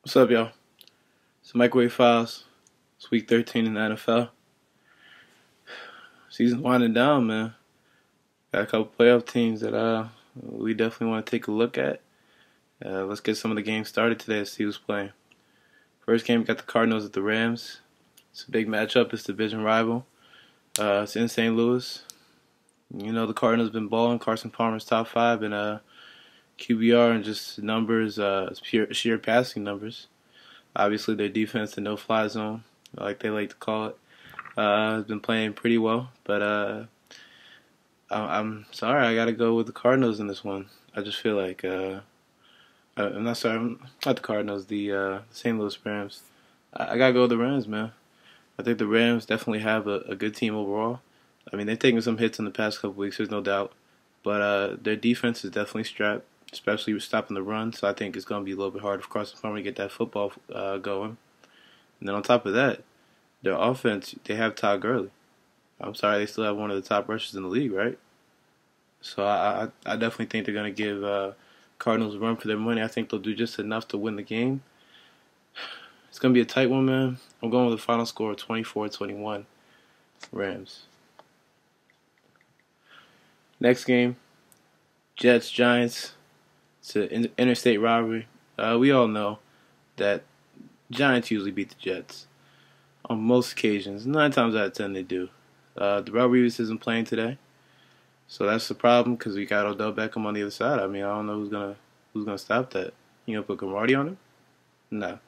What's up, y'all? It's Microwave Files. It's week 13 in the NFL. Season's winding down, man. Got a couple playoff teams that we definitely want to take a look at. Let's get some of the games started today. Let's see who's playing. First game, we got the Cardinals at the Rams. It's a big matchup. It's a division rival. It's in St. Louis. You know the Cardinals have been balling. Carson Palmer's top 5 in QBR and just numbers, sheer passing numbers. Obviously, their defense, the no-fly zone, like they like to call it, has been playing pretty well. But I'm sorry, I got to go with the Cardinals in this one. I just feel like I'm not sorry, not the Cardinals, the St. Louis Rams. I got to go with the Rams, man. I think the Rams definitely have a good team overall. I mean, they've taken some hits in the past couple weeks, there's no doubt. But their defense is definitely strapped, especially with stopping the run. So I think it's going to be a little bit hard for Carson Palmer to get that football going. And then on top of that, their offense, they have Todd Gurley. I'm sorry, they still have one of the top rushers in the league, right? So I definitely think they're going to give Cardinals a run for their money. I think they'll do just enough to win the game. It's going to be a tight one, man. I'm going with a final score of 24-21 Rams. Next game, Jets-Giants. It's an interstate rivalry. We all know that Giants usually beat the Jets on most occasions. 9 times out of 10 they do. Darrelle Revis isn't playing today, so that's the problem because we got Odell Beckham on the other side. I mean, I don't know who's gonna stop that. You gonna put Gamardi on him? No.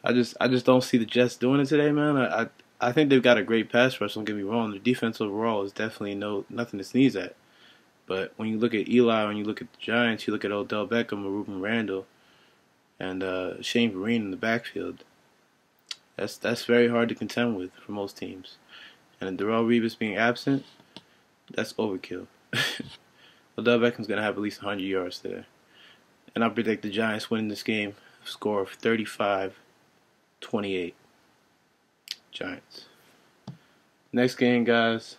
I just don't see the Jets doing it today, man. I think they've got a great pass rush. Don't get me wrong. Their defense overall is definitely nothing to sneeze at. But when you look at Eli, when you look at the Giants, you look at Odell Beckham, Ruben Randall, and Shane Vereen in the backfield. That's very hard to contend with for most teams. And Darrelle Revis being absent, that's overkill. Odell Beckham's gonna have at least 100 yards today, and I predict the Giants winning this game. Score of 35-28. Giants. Next game, guys.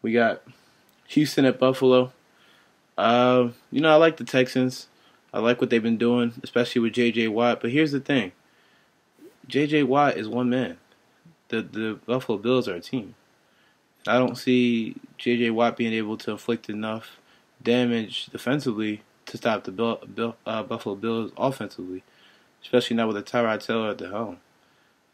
We got Houston at Buffalo. I like the Texans. I like what they've been doing, especially with J.J. Watt. But here's the thing. J.J. Watt is one man. The Buffalo Bills are a team. I don't see J.J. Watt being able to inflict enough damage defensively to stop the Buffalo Bills offensively, especially now with a Tyrod Taylor at the helm.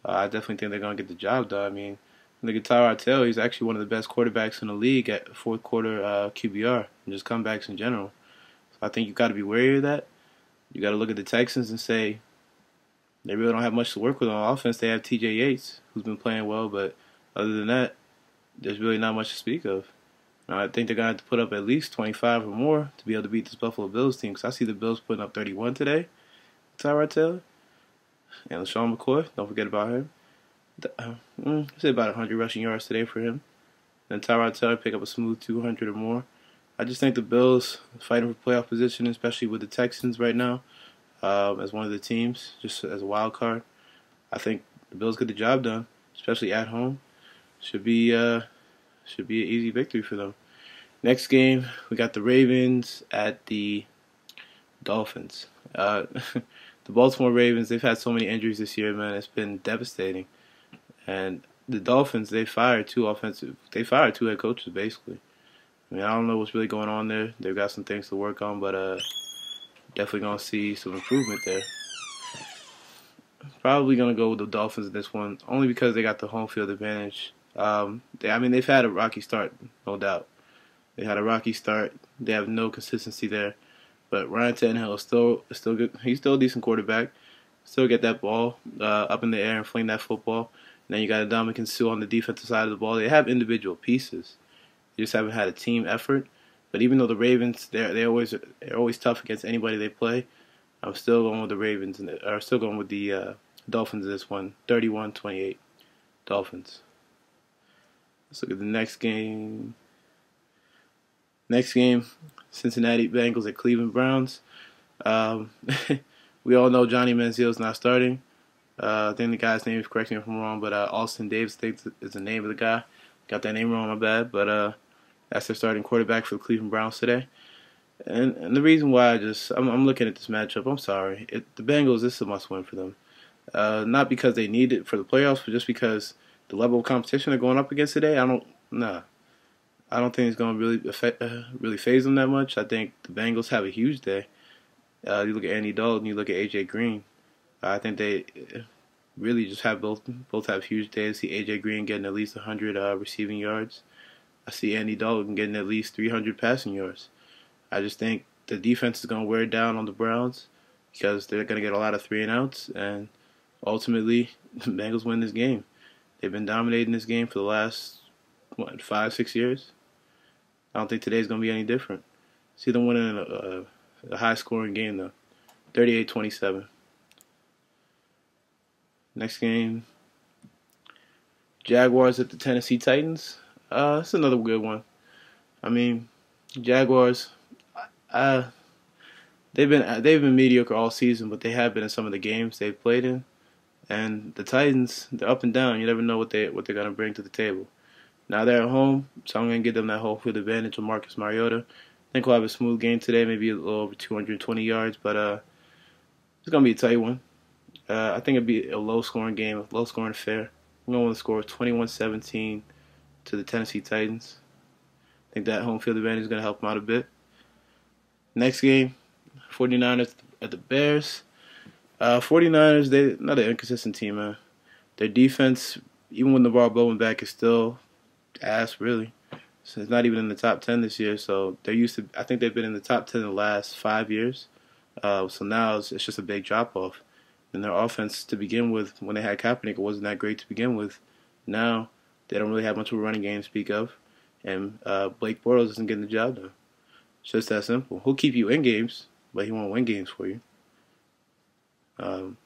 I definitely think they're going to get the job done. I mean, look at Tyrod Taylor. He's actually one of the best quarterbacks in the league at fourth quarter QBR and just comebacks in general. So I think you've got to be wary of that. You got to look at the Texans and say they really don't have much to work with on offense. They have T.J. Yates, who's been playing well, but other than that, there's really not much to speak of. I think they're going to have to put up at least 25 or more to be able to beat this Buffalo Bills team. Because I see the Bills putting up 31 today. Tyrod Taylor. And LaShawn McCoy. Don't forget about him. I'd say about 100 rushing yards today for him. And Tyrod Taylor pick up a smooth 200 or more. I just think the Bills fighting for playoff position, especially with the Texans right now, as one of the teams, just as a wild card. I think the Bills get the job done, especially at home. Should be an easy victory for them. Next game, we got the Ravens at the Dolphins. The Baltimore Ravens, they've had so many injuries this year, man. It's been devastating. And the Dolphins, they fired two head coaches, basically. I mean, I don't know what's really going on there. They've got some things to work on, but definitely going to see some improvement there. Probably going to go with the Dolphins in this one, only because they got the home field advantage. They've had a rocky start, no doubt. They had a rocky start. They have no consistency there. But Ryan Tannehill is still good. He's still a decent quarterback. Still get that ball up in the air and fling that football. And then you got Ndamukong Suh on the defensive side of the ball. They have individual pieces. They just haven't had a team effort. But even though the Ravens, they're always tough against anybody they play, I'm still going with the Ravens still going with the Dolphins in this one. 31-28, Dolphins. Let's look at the next game. Next game, Cincinnati Bengals at Cleveland Browns. We all know Johnny Manziel's not starting. I think the guy's name is, correct me if I'm wrong, but Austin Davis is the name of the guy. Got that name wrong, my bad. But that's their starting quarterback for the Cleveland Browns today. And the reason why I'm looking at this matchup, I'm sorry. The Bengals, this is a must win for them. Not because they need it for the playoffs, but just because the level of competition they're going up against today, nah. I don't think it's going to really phase them that much. I think the Bengals have a huge day. You look at Andy Dalton, you look at AJ Green. I think they really just have both have huge days. I see AJ Green getting at least 100 receiving yards. I see Andy Dalton getting at least 300 passing yards. I just think the defense is going to wear down on the Browns because they're going to get a lot of 3-and-outs, and ultimately the Bengals win this game. They've been dominating this game for the last 5-6 years. I don't think today's going to be any different. See them winning a high-scoring game though, 38-27. Next game, Jaguars at the Tennessee Titans. It's another good one. I mean, Jaguars. They've been mediocre all season, but they have been in some of the games they've played in. And the Titans, they're up and down. You never know what they're gonna bring to the table. Now they're at home, so I'm gonna give them that home field advantage of Marcus Mariota. I think we'll have a smooth game today, maybe a little over 220 yards, but it's gonna be a tight one. I think it'll be a low-scoring game, a low-scoring affair. I'm going with a score of 21-17 to the Tennessee Titans. I think that home field advantage is gonna help them out a bit. Next game, 49ers at the Bears. 49ers, they're another inconsistent team, man. Their defense, even when NaVorro Bowman back, is still ass, really. So it's not even in the top 10 this year. So I think they've been in the top 10 in the last 5 years. So now it's just a big drop off. And their offense to begin with, when they had Kaepernick, it wasn't that great to begin with. Now they don't really have much of a running game to speak of, and Blake Bortles isn't getting the job done. It's just that simple. He'll keep you in games, but he won't win games for you. Going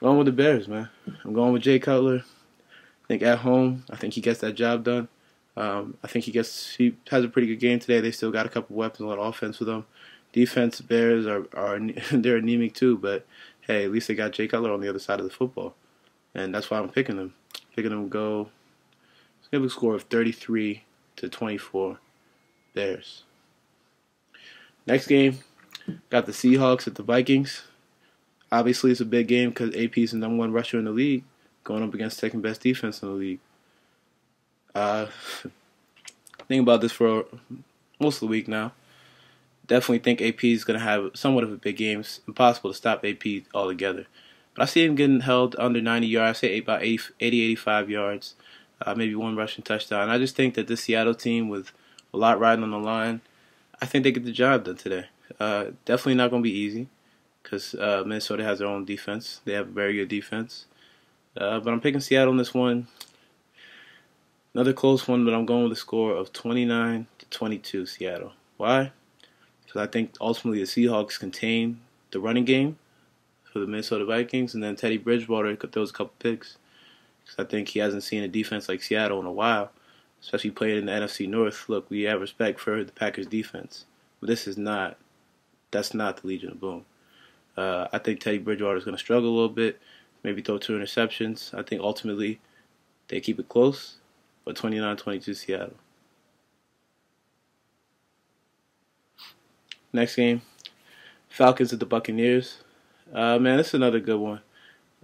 with the Bears, man. I'm going with Jay Cutler. I think at home, I think he gets that job done. I think he has a pretty good game today. They still got a couple weapons on offense for them. Defense, Bears are they're anemic too, but hey, at least they got Jay Cutler on the other side of the football, and that's why I'm picking them. Picking them to go. Let's give a score of 33-24, Bears. Next game, got the Seahawks at the Vikings. Obviously, it's a big game because AP is the number one rusher in the league, going up against second best defense in the league. Think about this for most of the week now. Definitely think AP is going to have somewhat of a big game. It's impossible to stop AP altogether. But I see him getting held under 90 yards. I say about 85 yards, maybe one rushing touchdown. I just think that this Seattle team, with a lot riding on the line, I think they get the job done today. Definitely not going to be easy because Minnesota has their own defense. They have a very good defense. But I'm picking Seattle in this one. Another close one, but I'm going with a score of 29-22 Seattle. Why? Because I think ultimately the Seahawks contain the running game for the Minnesota Vikings, and then Teddy Bridgewater throws a couple picks. Because I think he hasn't seen a defense like Seattle in a while, especially playing in the NFC North. Look, we have respect for the Packers defense, but that's not the Legion of Boom. I think Teddy Bridgewater is going to struggle a little bit, maybe throw 2 interceptions. I think ultimately they keep it close, but 29-22 Seattle. Next game, Falcons at the Buccaneers. Man, this is another good one.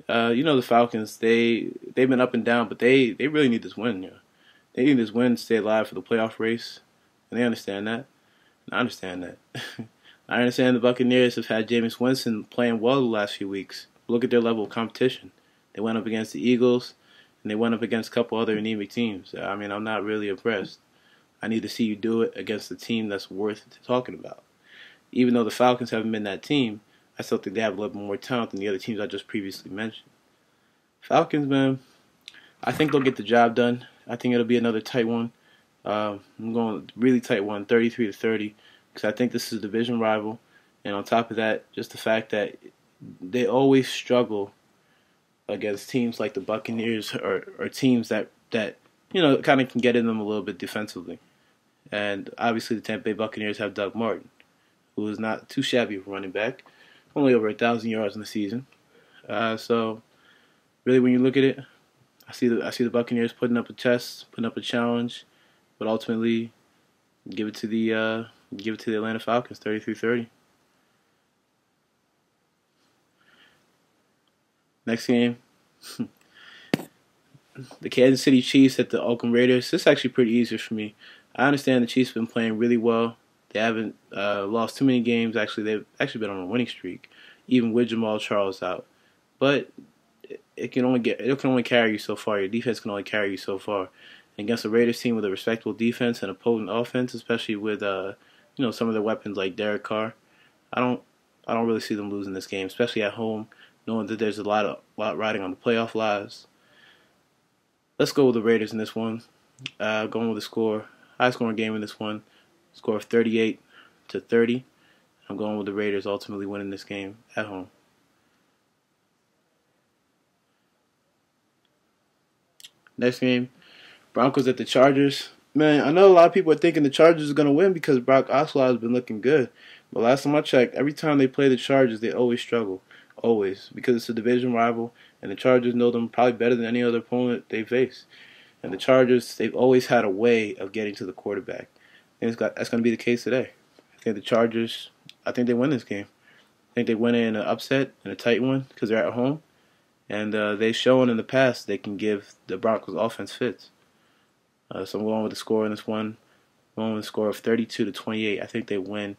The Falcons, they've been up and down, but they really need this win. Yeah. They need this win to stay alive for the playoff race, and they understand that. And I understand that. I understand the Buccaneers have had Jameis Winston playing well the last few weeks. Look at their level of competition. They went up against the Eagles, and they went up against a couple other anemic teams. I mean, I'm not really impressed. I need to see you do it against a team that's worth talking about. Even though the Falcons haven't been that team, I still think they have a little bit more talent than the other teams I just previously mentioned. Falcons, man, I think they'll get the job done. I think it'll be another tight one. I'm going really tight one, 33-30, because I think this is a division rival. And on top of that, just the fact that they always struggle against teams like the Buccaneers or teams that kind of can get in them a little bit defensively. And obviously the Tampa Bay Buccaneers have Doug Martin, who is not too shabby of a running back, only over 1,000 yards in the season. So really, when you look at it, I see the Buccaneers putting up a test, putting up a challenge, but ultimately Give it to the Atlanta Falcons, 33-30. Next game, the Kansas City Chiefs at the Oakland Raiders. This is actually pretty easy for me. I understand the Chiefs have been playing really well. They haven't lost too many games. Actually, they've actually been on a winning streak, even with Jamal Charles out. But it can only carry you so far. Your defense can only carry you so far. And against a Raiders team with a respectable defense and a potent offense, especially with some of their weapons like Derek Carr, I don't really see them losing this game, especially at home, knowing that there's a lot riding on the playoff lives. Let's go with the Raiders in this one. Going with the score, high scoring game in this one, score of 38-30. I'm going with the Raiders ultimately winning this game at home. Next game, Broncos at the Chargers. Man, I know a lot of people are thinking the Chargers are going to win because Brock Osweiler has been looking good. But last time I checked, every time they play the Chargers, they always struggle. Always. Because it's a division rival, and the Chargers know them probably better than any other opponent they face. And the Chargers, they've always had a way of getting to the quarterback. And that's going to be the case today. I think the Chargers, they win this game. I think they win it in an upset, in a tight one, because they're at home. And they've shown in the past they can give the Broncos offense fits. So I'm going with the score in this one. I'm going with the score of 32-28. I think they win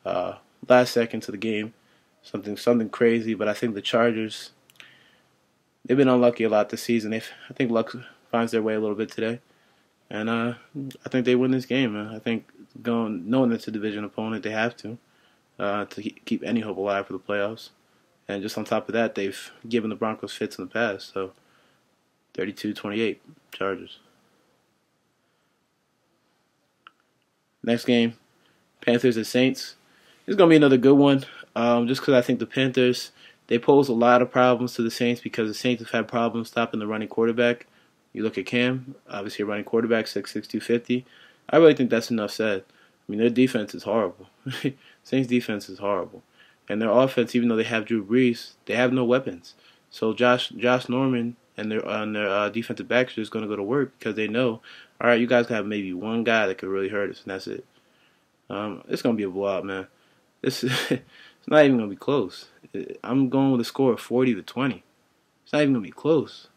last seconds of the game. Something crazy, but I think the Chargers, they've been unlucky a lot this season. I think luck finds their way a little bit today. And I think they win this game, man. I think knowing it's a division opponent, they have to keep any hope alive for the playoffs. And just on top of that, they've given the Broncos fits in the past. So 32-28, Chargers. Next game, Panthers and Saints. It's going to be another good one. Just because I think the Panthers, they pose a lot of problems to the Saints because the Saints have had problems stopping the running quarterback. You look at Cam, obviously a running quarterback, 6'6", 250. I really think that's enough said. I mean, their defense is horrible. Saints' defense is horrible. And their offense, even though they have Drew Brees, they have no weapons. So Josh Norman and their defensive backs are just going to go to work because they know, all right, you guys have maybe one guy that could really hurt us, and that's it. It's going to be a blowout, man. It's not even going to be close. I'm going with a score of 40-20. It's not even going to be close.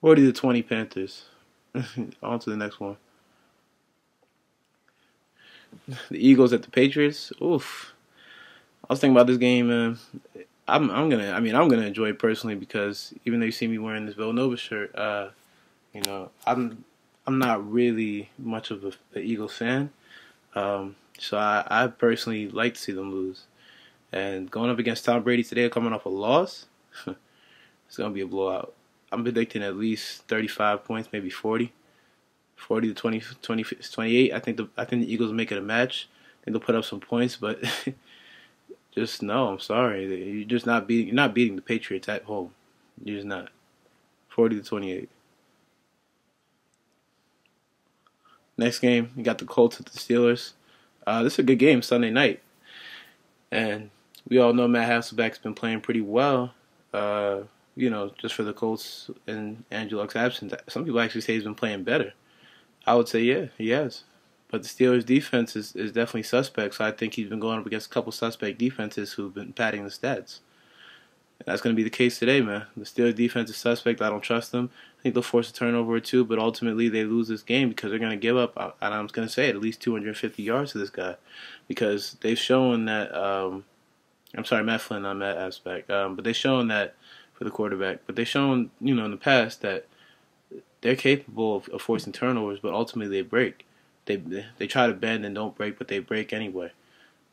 40-20 Panthers. On to the next one. The Eagles at the Patriots. Oof. I was thinking about this game, man. I'm gonna enjoy it personally because even though you see me wearing this Villanova shirt, I'm not really much of an Eagles fan. So I personally like to see them lose. And going up against Tom Brady today, coming off a loss, it's gonna be a blowout. I'm predicting at least 35 points, maybe 40. 40-28. I think the Eagles will make it a match. I think they'll put up some points, but just no. I'm sorry, you're not beating the Patriots at home. You're just not. 40-28. Next game, you got the Colts at the Steelers. This is a good game Sunday night, and we all know Matt Hasselbeck's been playing pretty well. Just for the Colts and Andrew Luck's absence. Some people actually say he's been playing better. I would say, yeah, he has. But the Steelers' defense is definitely suspect, so I think he's been going up against a couple suspect defenses who've been padding the stats. And that's going to be the case today, man. The Steelers' defense is suspect. I don't trust them. I think they'll force a turnover or two, but ultimately they lose this game because they're going to give up, and I'm going to say it, at least 250 yards to this guy. Because they've shown that, Matt Flynn, not Matt Hasselbeck, but they've shown that for the quarterback. But they've shown, in the past that they're capable of forcing turnovers, but ultimately they break. They try to bend and don't break, but they break anyway.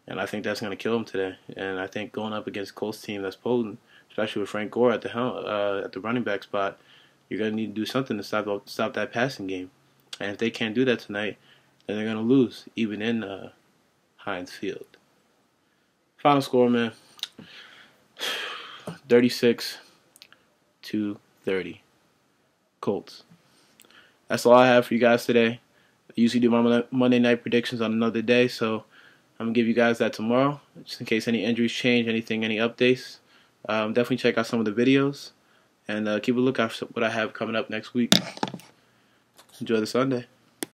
And I think that's going to kill them today. And I think going up against a Colts team that's potent, especially with Frank Gore at the running back spot, you're going to need to do something to stop that passing game. And if they can't do that tonight, then they're going to lose, even in Heinz Field. Final score, man, 36-30. Colts. That's all I have for you guys today. I usually do my Monday night predictions on another day, so I'm going to give you guys that tomorrow, just in case any injuries change, any updates. Definitely check out some of the videos, and keep a lookout for what I have coming up next week. Enjoy the Sunday.